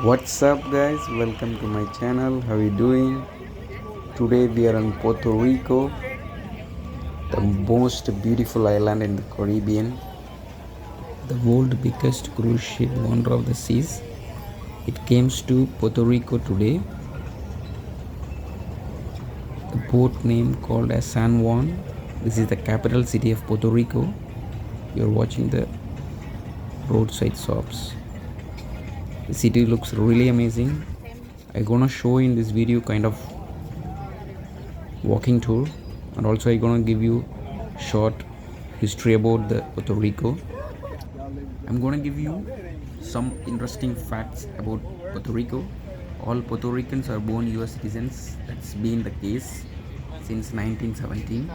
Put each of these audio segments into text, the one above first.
What's up guys, welcome to my channel. How you doing? Today we are in Puerto Rico, the most beautiful island in the Caribbean, the world's biggest cruise ship wonder of the seas. It comes to Puerto Rico today. The port name called as San Juan. This is the capital city of Puerto Rico. You're watching the roadside shops. The city looks really amazing. I'm gonna show in this video kind of walking tour, and also I'm gonna give you short history about the Puerto Rico. I'm gonna give you some interesting facts about Puerto Rico. All Puerto Ricans are born US citizens. That's been the case since 1917.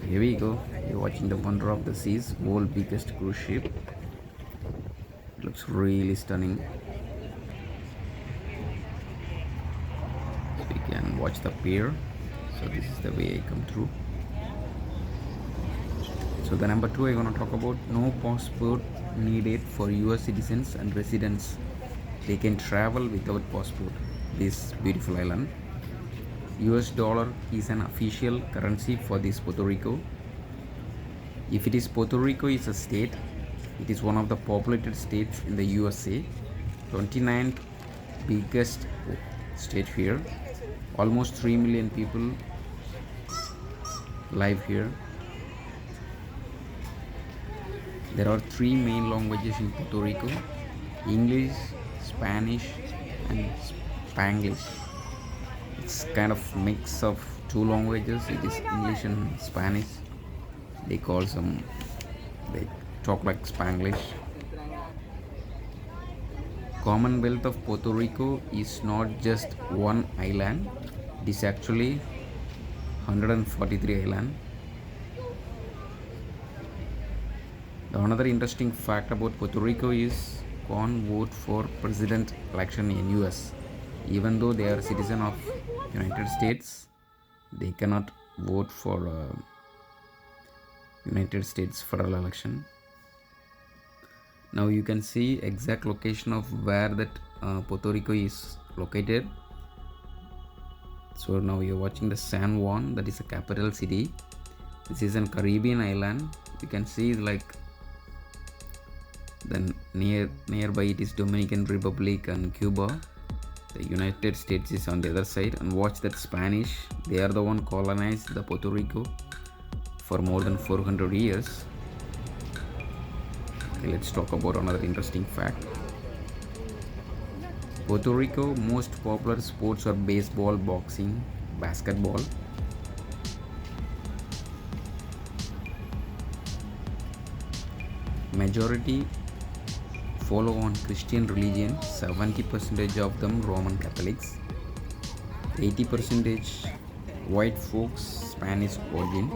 Here we go. You're watching the wonder of the seas, world biggest cruise ship. It looks really stunning. So you can watch the pier. So this is the way I come through. So the number 2 I'm going to talk about no passport needed for US citizens and residents. They can travel without passport. This beautiful island. US dollar is an official currency for this Puerto Rico. If it is Puerto Rico is a state, it is one of the populated states in the USA. 29th biggest state here. Almost 3 million people live here. There are 3 main languages in Puerto Rico: English, Spanish and Spanglish. It's kind of mix of 2 languages. It is English and Spanish. They talk like Spanglish. Commonwealth of Puerto Rico is not just one island. It is actually 143 islands. Another interesting fact about Puerto Rico is can't vote for president election in US. Even though they are citizen of United States, they cannot vote for United States federal election. Now you can see exact location of where that Puerto Rico is located. So now you're watching the San Juan, that is the capital city. This is an Caribbean island. You can see like then nearby it is Dominican Republic and Cuba. The United States is on the other side. And watch that Spanish, they are the one colonized the Puerto Rico for more than 400 years. Okay, let's talk about another interesting fact. Puerto Rico most popular sports are baseball, boxing, basketball. Majority follow on Christian religion, 70% of them Roman Catholics, 80% white folks Spanish origin,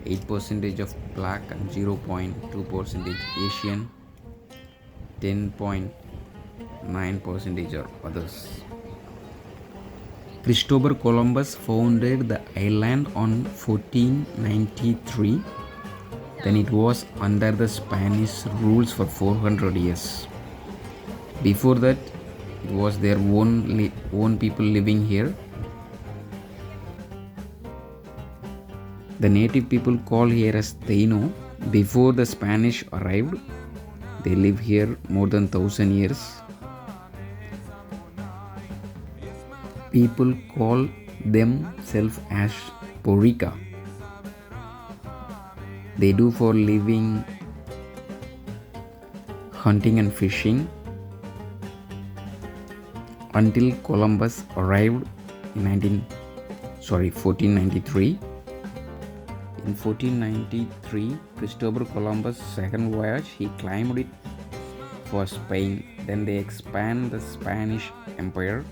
8% of black and 0.2% Asian, 10.9% are others. Christopher Columbus founded the island on 1493. Then it was under the Spanish rules for 400 years. Before that, it was their own people living here. The native people call here as Taino. Before the Spanish arrived, they live here more than 1,000 years. People call themselves as Porica. They do for living hunting and fishing until Columbus arrived in 1493. In 1493, Christopher Columbus' second voyage, he climbed it for Spain. Then they expand the Spanish Empire.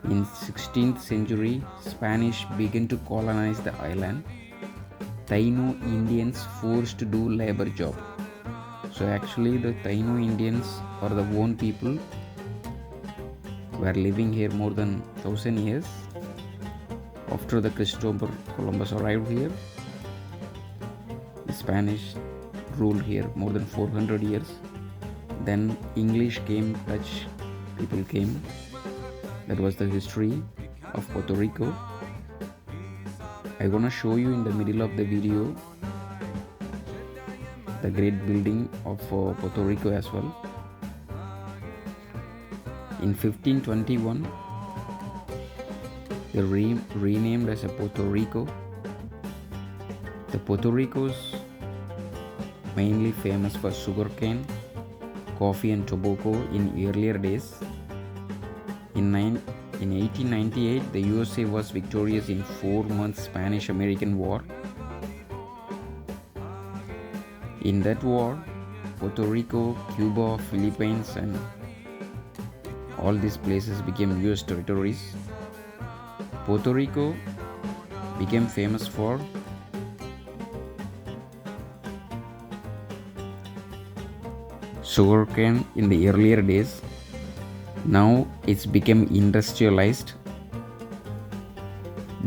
In 16th century, Spanish began to colonize the island. Taino Indians forced to do labor job. So actually the Taino Indians are the own people were living here more than 1,000 years. After the Christopher Columbus arrived here, the Spanish ruled here more than 400 years. Then English came, Dutch people came. That was the history of Puerto Rico. I'm gonna show you in the middle of the video the great building of Puerto Rico as well. In 1521, they renamed as a Puerto Rico. The Puerto Rico's mainly famous for sugarcane, coffee and tobacco in earlier days. In 1898, the USA was victorious in 4-month Spanish-American War. In that war, Puerto Rico, Cuba, Philippines and all these places became US territories. Puerto Rico became famous for sugarcane in the earlier days. Now it's become industrialized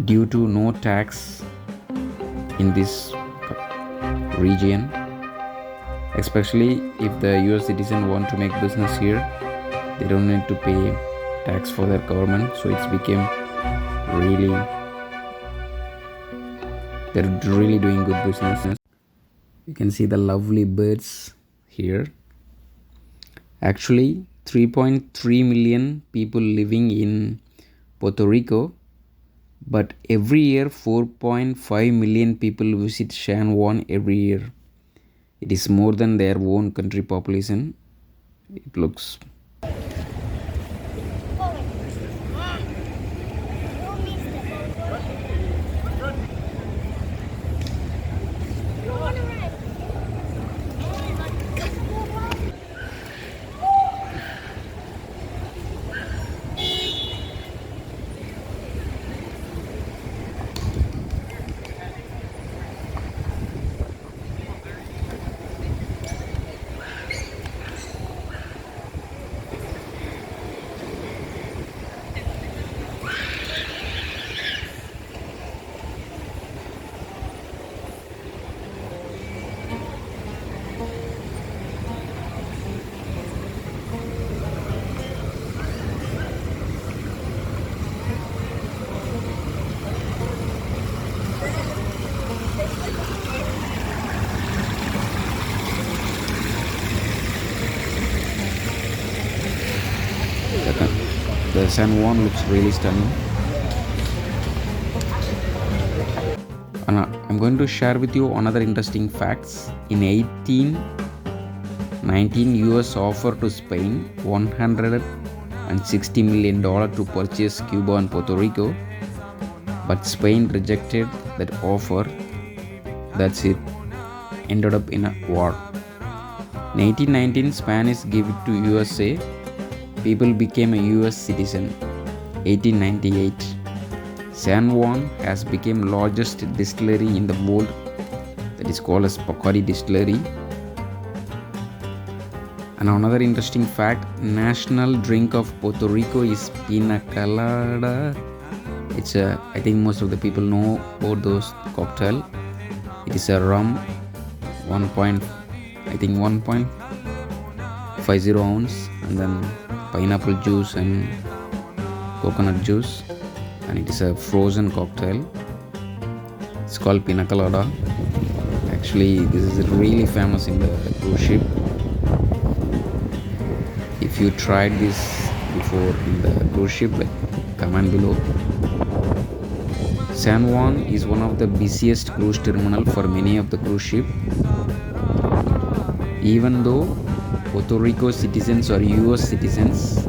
due to no tax in this region. Especially if the US citizen want to make business here, they don't need to pay tax for their government. So it's became they're really doing good business. You can see the lovely birds here. Actually 3.3 million people living in Puerto Rico, but every year 4.5 million people visit San Juan every year. It is more than their own country population. It looks the San Juan looks really stunning. And I'm going to share with you another interesting facts. In 1819, US offered to Spain $160 million to purchase Cuba and Puerto Rico, but Spain rejected that offer. That's it. Ended up in a war. In 1819, Spanish gave it to USA. People became a US citizen. 1898. San Juan has become largest distillery in the world, that is called as Bacardi Distillery. And another interesting fact, national drink of Puerto Rico is pina colada. It's I think most of the people know about those cocktail. It is a rum, 1.50 ounce, and then pineapple juice and coconut juice, and it is a frozen cocktail. It's called pina colada. Actually, this is really famous in the cruise ship. If you tried this before in the cruise ship, comment below. San Juan is one of the busiest cruise terminal for many of the cruise ship. Even though Puerto Rico citizens or US citizens,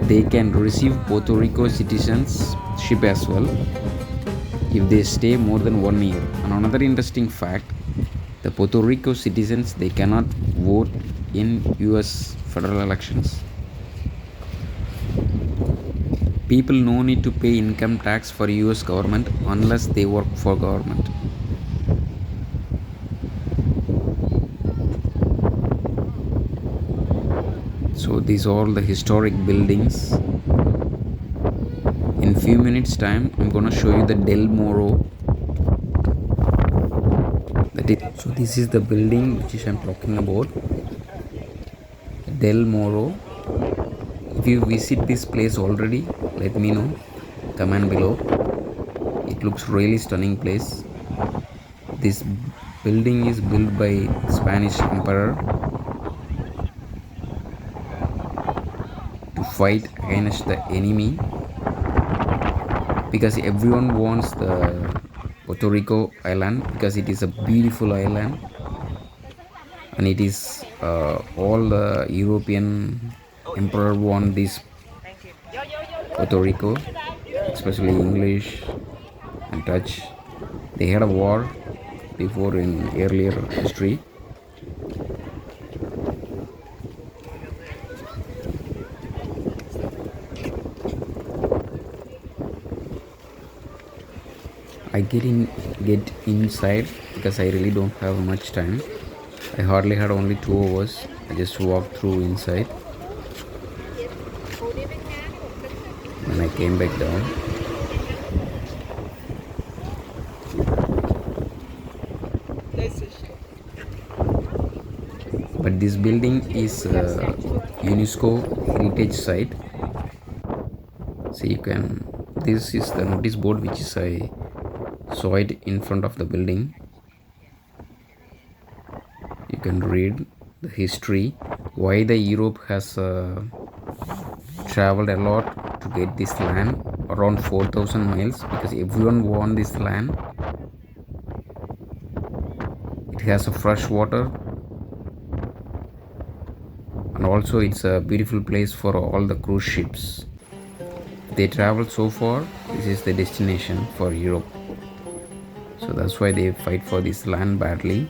they can receive Puerto Rico citizenship as well if they stay more than 1 year. And another interesting fact, the Puerto Rico citizens, they cannot vote in US federal elections. People no need to pay income tax for US government unless they work for government. So these are all the historic buildings. In few minutes time, I'm gonna show you the Del Moro. The So this is the building which I'm talking about, Del Moro. If you visit this place already, let me know. Comment below. It looks really stunning place. This building is built by Spanish Emperor to fight against the enemy, because everyone wants the Puerto Rico island because it is a beautiful island, and it is all the European emperor want this Puerto Rico, especially English and Dutch. They had a war before in earlier history. I get inside because I really don't have much time. I hardly had only 2 hours. I just walked through inside and I came back down. But this building is a UNESCO heritage site. So you can, this is the notice board which is I saw it in front of the building. You can read the history, why the Europe has traveled a lot to get this land, around 4,000 miles, because everyone want this land. It has a fresh water, and also it's a beautiful place for all the cruise ships. They travel so far, this is the destination for Europe. So that's why they fight for this land badly.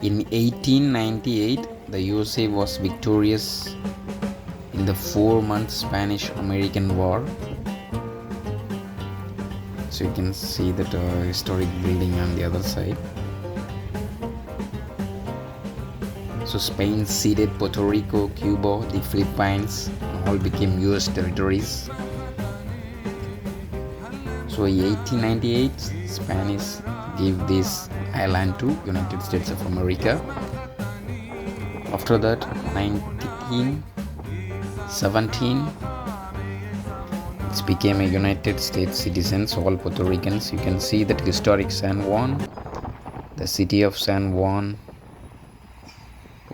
In 1898, the USA was victorious in the 4-month Spanish-American War. So you can see that historic building on the other side. So Spain ceded Puerto Rico, Cuba, the Philippines, all became US territories. So in 1898, Spanish gave this island to United States of America. After that, 1917, it became a United States citizens, all Puerto Ricans. You can see that historic San Juan, the city of San Juan,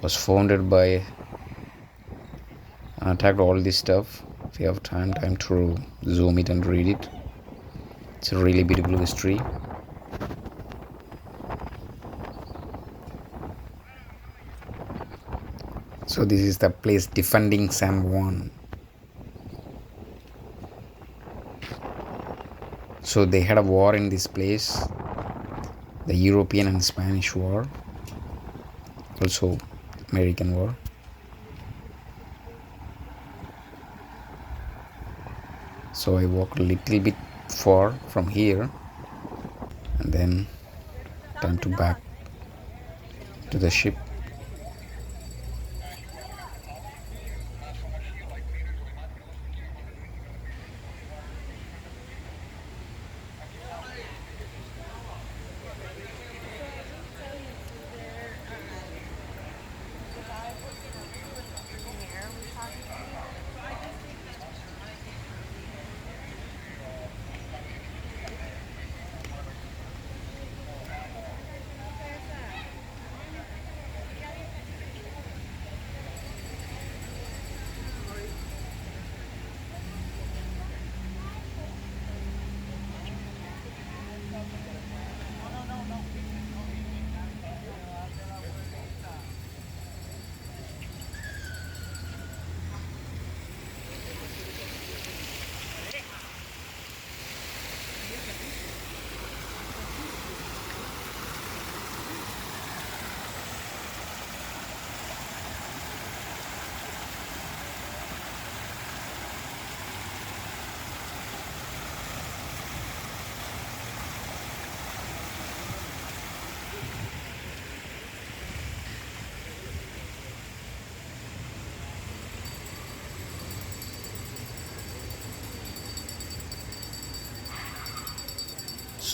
was founded by attacked all this stuff. If you have time to zoom it and read it. It's a really beautiful history. So this is the place defending San Juan. So they had a war in this place, the European and Spanish War, also American War. So I walked a little bit far from here and then time to back to the ship.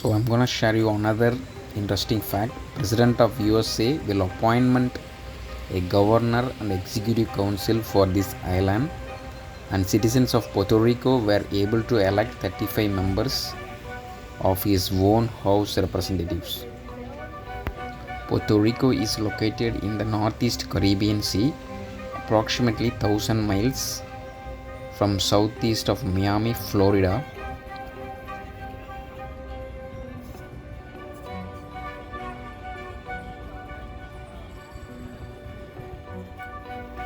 So I'm gonna share you another interesting fact. President of USA will appointment a governor and executive council for this island, and citizens of Puerto Rico were able to elect 35 members of his own House Representatives. Puerto Rico is located in the northeast Caribbean Sea, approximately 1000 miles from southeast of Miami, Florida.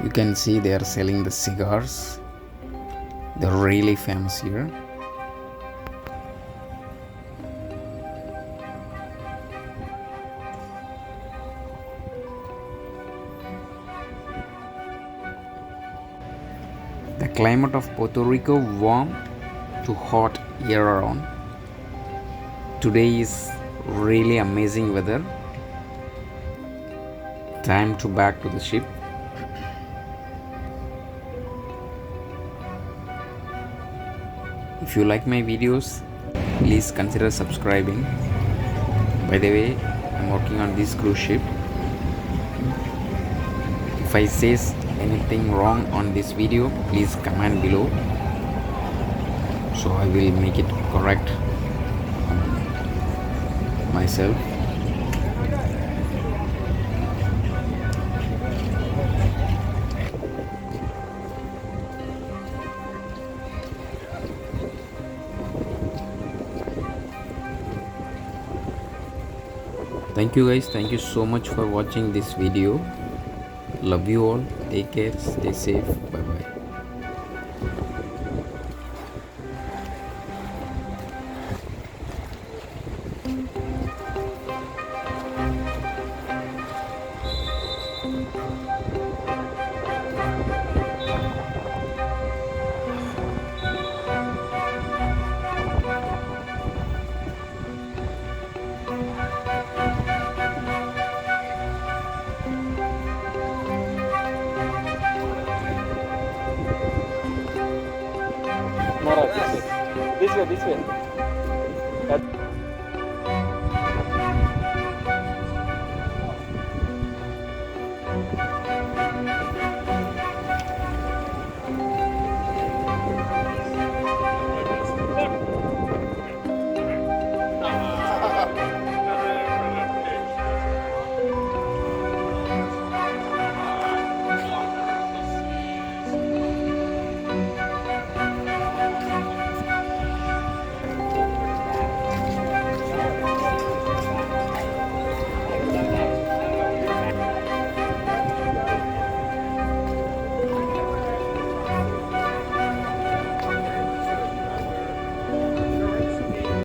You can see they are selling the cigars. They're really famous here. The climate of Puerto Rico warm to hot year round. Today is really amazing weather. Time to back to the ship. If you like my videos, please consider subscribing. By the way, I'm working on this cruise ship. If I say anything wrong on this video, please comment below, so I will make it correct myself. Thank you guys, thank you so much for watching this video. Love you all, take care, stay safe, bye bye. This way, this way.